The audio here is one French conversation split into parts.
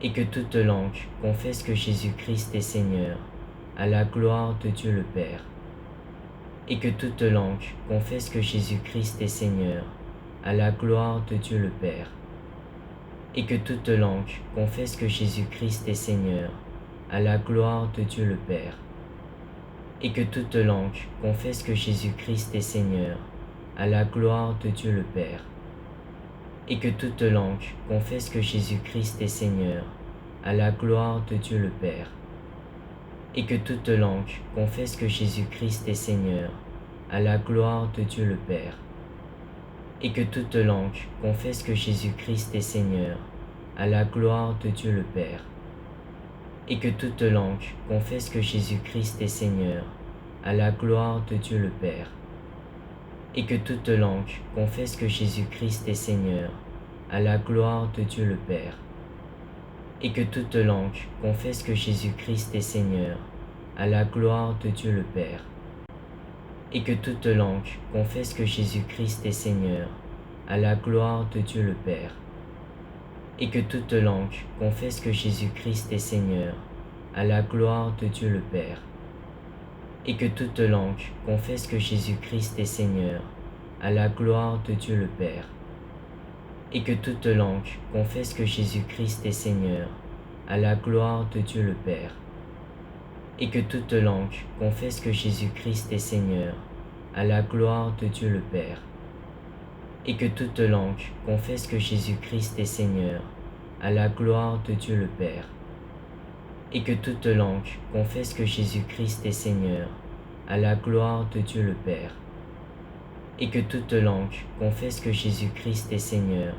et que toute langue confesse que Jésus-Christ est Seigneur, à la gloire de Dieu le Père. Et que toute langue confesse que Jésus-Christ est Seigneur, à la gloire de Dieu le Père. Et que toute langue confesse que Jésus-Christ est Seigneur, à la gloire de Dieu le Père. Et que toute langue confesse que Jésus-Christ est Seigneur, à la gloire de Dieu le Père. Et que toute langue confesse que Jésus-Christ est Seigneur, à la gloire de Dieu le Père. Et que toute langue confesse que Jésus-Christ est Seigneur, à la gloire de Dieu le Père. Et que toute langue confesse que Jésus-Christ est Seigneur, à la gloire de Dieu le Père. Et que toute langue confesse que Jésus-Christ est Seigneur, à la gloire de Dieu le Père. Et que toute langue confesse que Jésus-Christ est Seigneur, à la gloire de Dieu le Père. Et que toute langue confesse que Jésus-Christ est Seigneur, à la gloire de Dieu le Père. Et que toute langue confesse que Jésus-Christ est Seigneur, à la gloire de Dieu le Père. Et que toute langue confesse que Jésus-Christ est Seigneur, à la gloire de Dieu le Père. Et que toute langue confesse que Jésus-Christ est Seigneur, à la gloire de Dieu le Père. Et que toute langue confesse que Jésus-Christ est Seigneur, à la gloire de Dieu le Père. Et que toute langue confesse que Jésus-Christ est Seigneur, à la gloire de Dieu le Père. Et que toute langue confesse que Jésus-Christ est Seigneur, à la gloire de Dieu le Père. Et que toute langue confesse que Jésus-Christ est Seigneur, à la gloire de Dieu le Père. Et que toute langue confesse que Jésus-Christ est Seigneur, à la gloire de Dieu le Père. Et que toute langue confesse que Jésus-Christ est Seigneur,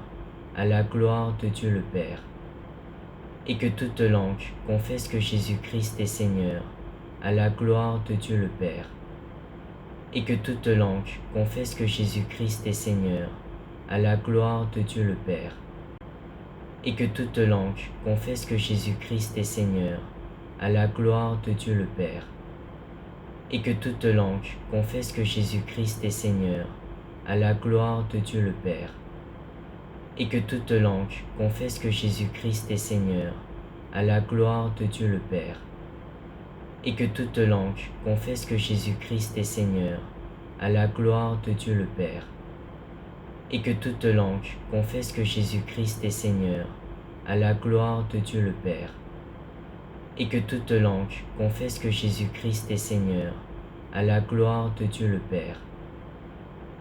à la gloire de Dieu le Père. Et que toute langue confesse que Jésus-Christ est Seigneur, à la gloire de Dieu le Père. Et que toute langue confesse que Jésus-Christ est Seigneur, à la gloire de Dieu le Père. Et que toute langue confesse que Jésus-Christ est Seigneur, à la gloire de Dieu le Père. Et que toute langue confesse que Jésus-Christ est Seigneur, à la gloire de Dieu le Père. Et que toute langue confesse que Jésus-Christ est Seigneur, à la gloire de Dieu le Père. Et que toute langue confesse que Jésus-Christ est Seigneur, à la gloire de Dieu le Père. Et que toute langue confesse que Jésus-Christ est Seigneur, à la gloire de Dieu le Père. Et que toute langue confesse que Jésus-Christ est Seigneur, à la gloire de Dieu le Père. Et que toute langue confesse que Jésus-Christ est Seigneur, à la gloire de Dieu le Père. Et que toute langue confesse que Jésus-Christ est Seigneur, à la gloire de Dieu le Père. Et que toute langue confesse que Jésus-Christ est Seigneur, à la gloire de Dieu le Père. Et que toute langue confesse que Jésus-Christ est Seigneur, à la gloire de Dieu le Père. Et que toute langue confesse que Jésus-Christ est Seigneur, à la gloire de Dieu le Père. Et que toute langue confesse que Jésus-Christ est Seigneur, à la gloire de Dieu le Père.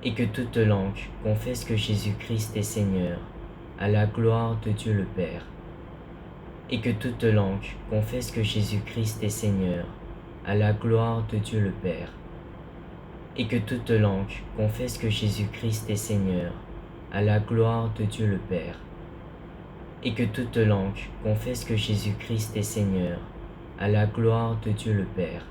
Et que toute langue confesse que Jésus-Christ est Seigneur, à la gloire de Dieu le Père. Et que toute langue confesse que Jésus-Christ est Seigneur, à la gloire de Dieu le Père. Et que toute langue confesse que Jésus-Christ est Seigneur, à la gloire de Dieu le Père. Et que toute langue confesse que Jésus-Christ est Seigneur, à la gloire de Dieu le Père. Et que toute langue confesse que Jésus-Christ est Seigneur, à la gloire de Dieu le Père. Et que toute langue confesse que Jésus-Christ est Seigneur, à la gloire de Dieu le Père. Et que toute langue confesse que Jésus-Christ est Seigneur, à la gloire de Dieu le Père. Et que toute langue confesse que Jésus-Christ est Seigneur, à la gloire de Dieu le Père.